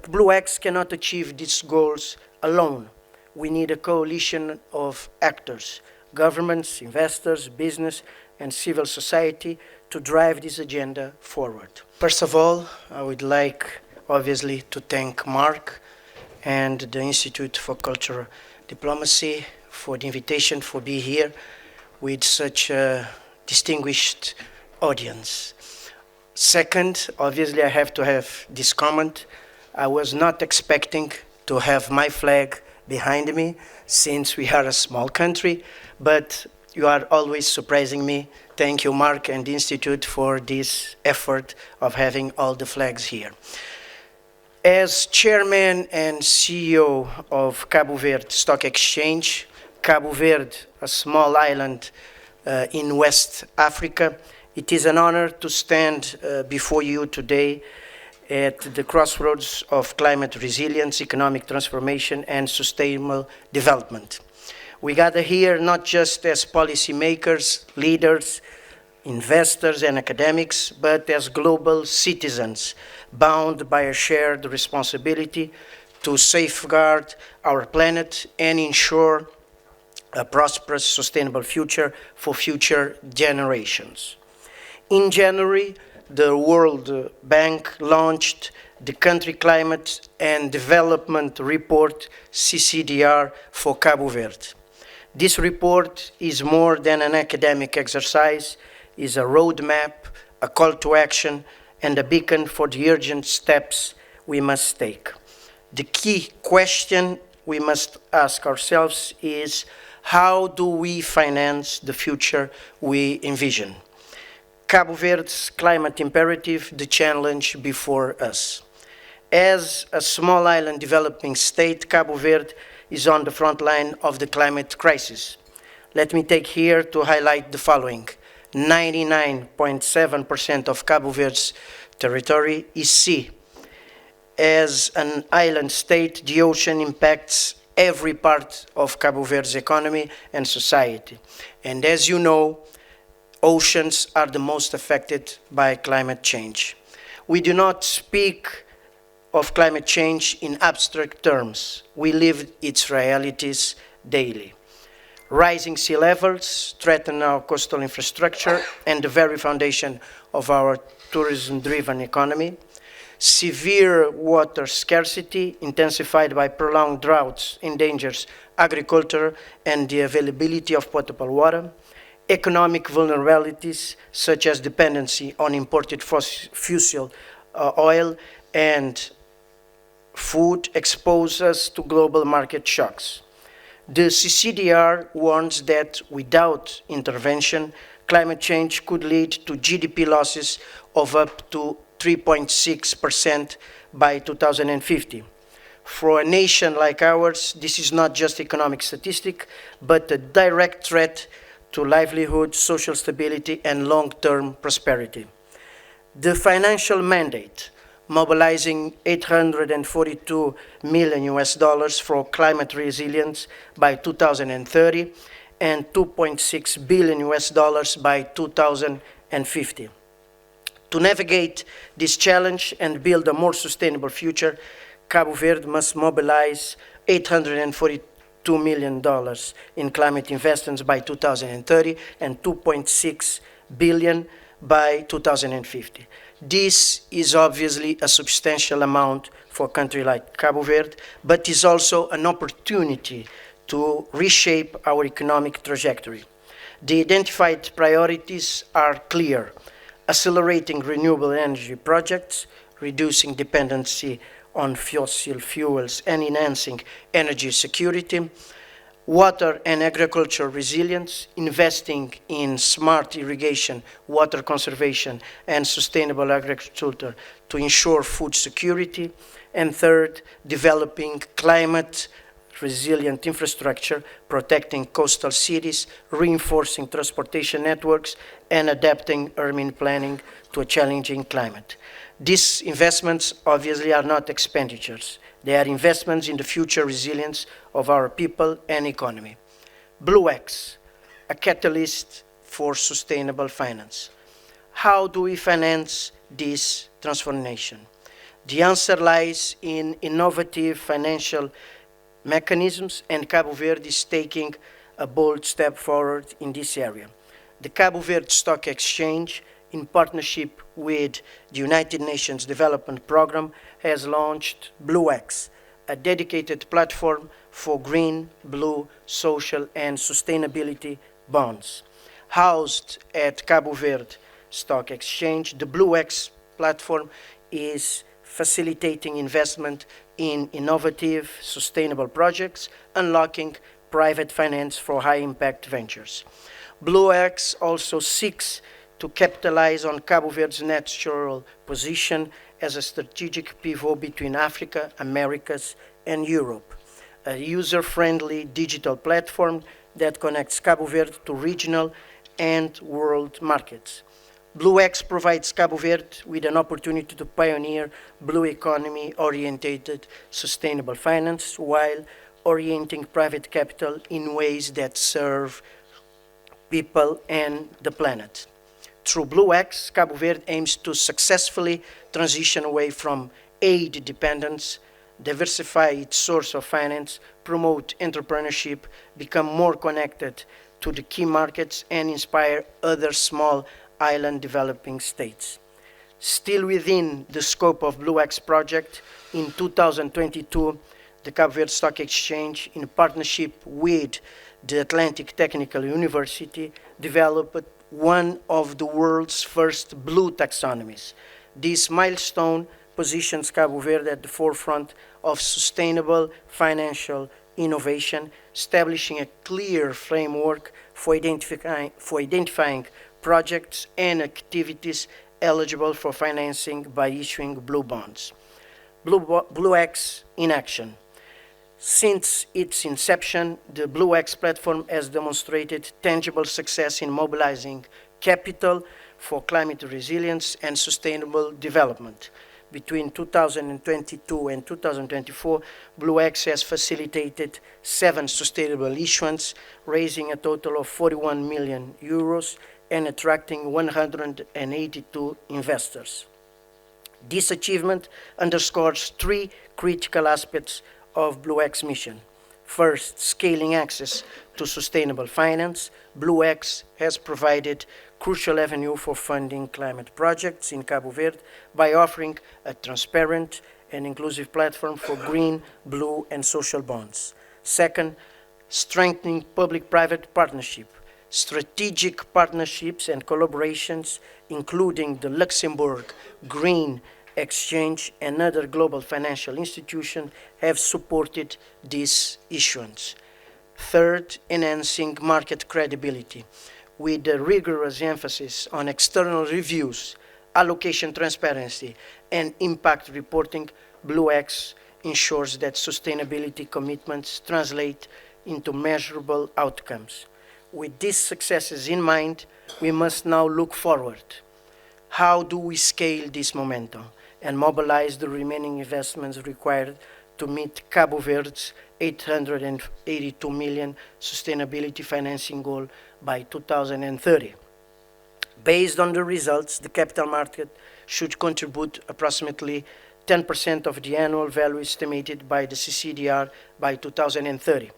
But Blue X cannot achieve these goals alone. We need a coalition of actors, governments, investors, business, and civil society to drive this agenda forward. First of all, I would like, obviously, to thank Mark and the Institute for Cultural Diplomacy for the invitation for being here with such a distinguished audience. Second, obviously, I have to have this comment. I was not expecting to have my flag behind me since we are a small country, but you are always surprising me. Thank you, Mark and the Institute, for this effort of having all the flags here. As chairman and CEO of Cabo Verde Stock Exchange, Cabo Verde, a small island in West Africa, it is an honor to stand before you today at the crossroads of climate resilience, economic transformation, and sustainable development. We gather here not just as policymakers, leaders, investors, and academics, but as global citizens bound by a shared responsibility to safeguard our planet and ensure a prosperous, sustainable future for future generations. In January, the World Bank launched the Country Climate and Development Report, CCDR, for Cabo Verde. This report is more than an academic exercise, is a roadmap, a call to action, and a beacon for the urgent steps we must take. The key question we must ask ourselves is, how do we finance the future we envision? Cabo Verde's climate imperative, the challenge before us. As a small island developing state, Cabo Verde is on the front line of the climate crisis. Let me take here to highlight the following. 99.7% of Cabo Verde's territory is sea. As an island state, the ocean impacts every part of Cabo Verde's economy and society. And as you know, oceans are the most affected by climate change. We do not speak of climate change in abstract terms. We live its realities daily. Rising sea levels threaten our coastal infrastructure and the very foundation of our tourism-driven economy. Severe water scarcity, intensified by prolonged droughts, endangers agriculture and the availability of potable water. Economic vulnerabilities, such as dependency on imported fossil oil and food, expose us to global market shocks. The CCDR warns that without intervention, climate change could lead to GDP losses of up to 3.6% by 2050. For a nation like ours, this is not just economic statistic, but a direct threat to livelihood, social stability, and long-term prosperity. The financial mandate, mobilizing $842 million for climate resilience by 2030 and $2.6 billion by 2050. To navigate this challenge and build a more sustainable future, Cabo Verde must mobilize $842 million in climate investments by 2030 and $2.6 billion by 2050. This is obviously a substantial amount for a country like Cabo Verde, but is also an opportunity to reshape our economic trajectory. The identified priorities are clear: accelerating renewable energy projects, reducing dependency on fossil fuels and enhancing energy security, water and agricultural resilience, investing in smart irrigation, water conservation, and sustainable agriculture to ensure food security, and third, developing climate resilient infrastructure, protecting coastal cities, reinforcing transportation networks, and adapting urban planning to a challenging climate. These investments obviously are not expenditures. They are investments in the future resilience of our people and economy. Blue X, a catalyst for sustainable finance. How do we finance this transformation? The answer lies in innovative financial mechanisms, and Cabo Verde is taking a bold step forward in this area. The Cabo Verde Stock Exchange, in partnership with the United Nations Development Programme, has launched BlueX, a dedicated platform for green, blue, social, and sustainability bonds. Housed at Cabo Verde Stock Exchange, the BlueX platform is facilitating investment in innovative, sustainable projects, unlocking private finance for high-impact ventures. BlueX also seeks to capitalize on Cabo Verde's natural position as a strategic pivot between Africa, Americas, and Europe, a user-friendly digital platform that connects Cabo Verde to regional and world markets. BlueX provides Cabo Verde with an opportunity to pioneer blue economy-oriented sustainable finance while orienting private capital in ways that serve people and the planet. Through BlueX, Cabo Verde aims to successfully transition away from aid dependence, diversify its source of finance, promote entrepreneurship, become more connected to the key markets, and inspire other small island developing states. Still within the scope of BlueX project, in 2022, the Cabo Verde Stock Exchange, in partnership with the Atlantic Technical University, developed one of the world's first blue taxonomies. This milestone positions Cabo Verde at the forefront of sustainable financial innovation, establishing a clear framework for identifying projects and activities eligible for financing by issuing blue bonds. BlueX in action. Since its inception, the BlueX platform has demonstrated tangible success in mobilizing capital for climate resilience and sustainable development. Between 2022 and 2024, BlueX has facilitated 7 sustainable issuances, raising a total of 41 million euros and attracting 182 investors. This achievement underscores 3 critical aspects of BlueX mission. First, scaling access to sustainable finance. BlueX has provided crucial avenue for funding climate projects in Cabo Verde by offering a transparent and inclusive platform for green, blue, and social bonds. Second, strengthening public-private partnership. Strategic partnerships and collaborations, including the Luxembourg Green Exchange and other global financial institutions, have supported this issuance. Third, enhancing market credibility. With a rigorous emphasis on external reviews, allocation transparency, and impact reporting, BlueX ensures that sustainability commitments translate into measurable outcomes. With these successes in mind, we must now look forward. How do we scale this momentum and mobilize the remaining investments required to meet Cabo Verde's 882 million sustainability financing goal by 2030? Based on the results, the capital market should contribute approximately 10% of the annual value estimated by the CCDR by 2030.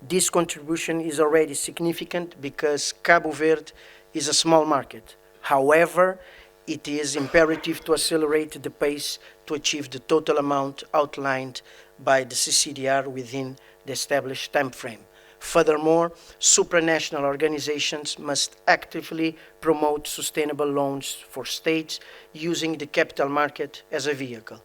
This contribution is already significant because Cabo Verde is a small market. However, it is imperative to accelerate the pace to achieve the total amount outlined by the CCDR within the established time frame. Furthermore, supranational organizations must actively promote sustainable loans for states using the capital market as a vehicle.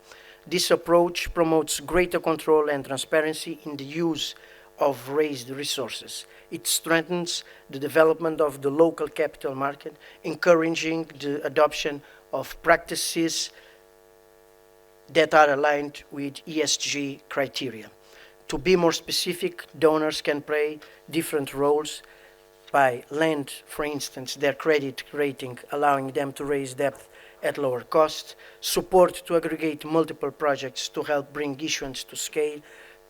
This approach promotes greater control and transparency in the use of raised resources. It strengthens the development of the local capital market, encouraging the adoption of practices that are aligned with ESG criteria. To be more specific, donors can play different roles by lend, for instance, their credit rating, allowing them to raise debt at lower cost, support to aggregate multiple projects to help bring issuance to scale,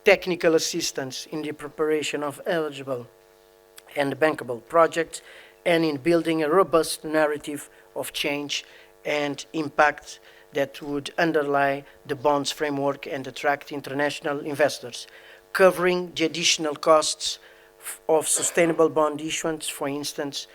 technical assistance in the preparation of eligible and bankable projects, and in building a robust narrative of change and impact that would underlie the bonds framework and attract international investors, covering the additional costs of sustainable bond issuance, for instance,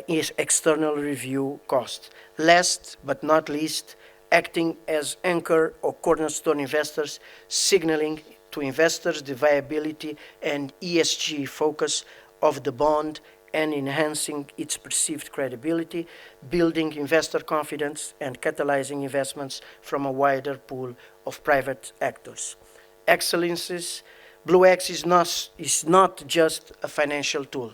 is external review cost. Last but not least, acting as anchor or cornerstone investors, signaling to investors the viability and ESG focus of the bond and enhancing its perceived credibility, building investor confidence, and catalyzing investments from a wider pool of private actors. Excellencies, BlueX is not just a financial tool.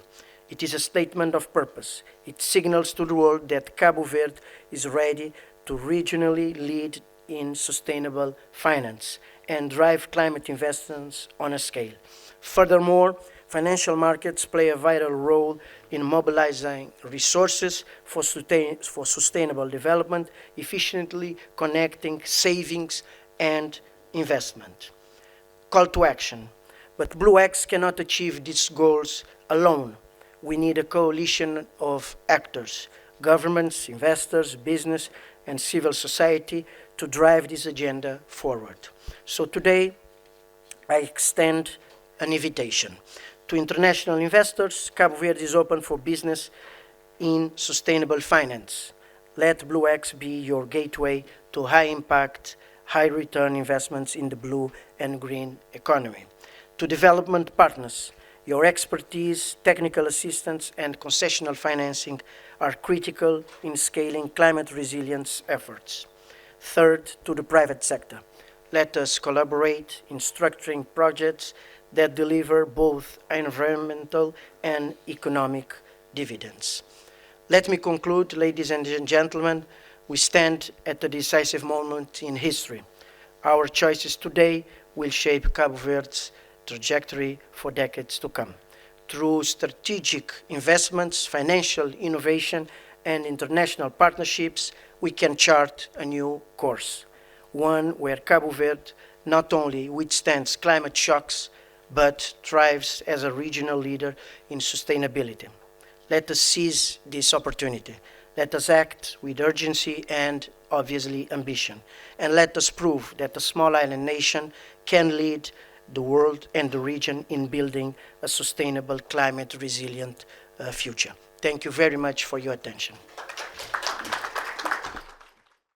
It is a statement of purpose. It signals to the world that Cabo Verde is ready to regionally lead in sustainable finance and drive climate investments on a scale. Furthermore, financial markets play a vital role in mobilizing resources for sustainable development, efficiently connecting savings and investment. Call to action. But BlueX cannot achieve these goals alone. We need a coalition of actors, governments, investors, business, and civil society to drive this agenda forward. So today, I extend an invitation to international investors. Cabo Verde is open for business in sustainable finance. Let BlueX be your gateway to high-impact, high-return investments in the blue and green economy. To development partners, your expertise, technical assistance, and concessional financing are critical in scaling climate resilience efforts. Third, to the private sector, let us collaborate in structuring projects that deliver both environmental and economic dividends. Let me conclude, ladies and gentlemen, we stand at a decisive moment in history. Our choices today will shape Cabo Verde's trajectory for decades to come. Through strategic investments, financial innovation, and international partnerships, we can chart a new course, one where Cabo Verde not only withstands climate shocks, but thrives as a regional leader in sustainability. Let us seize this opportunity. Let us act with urgency and, obviously, ambition. And let us prove that a small island nation can lead the world and the region in building a sustainable, climate-resilient future. Thank you very much for your attention.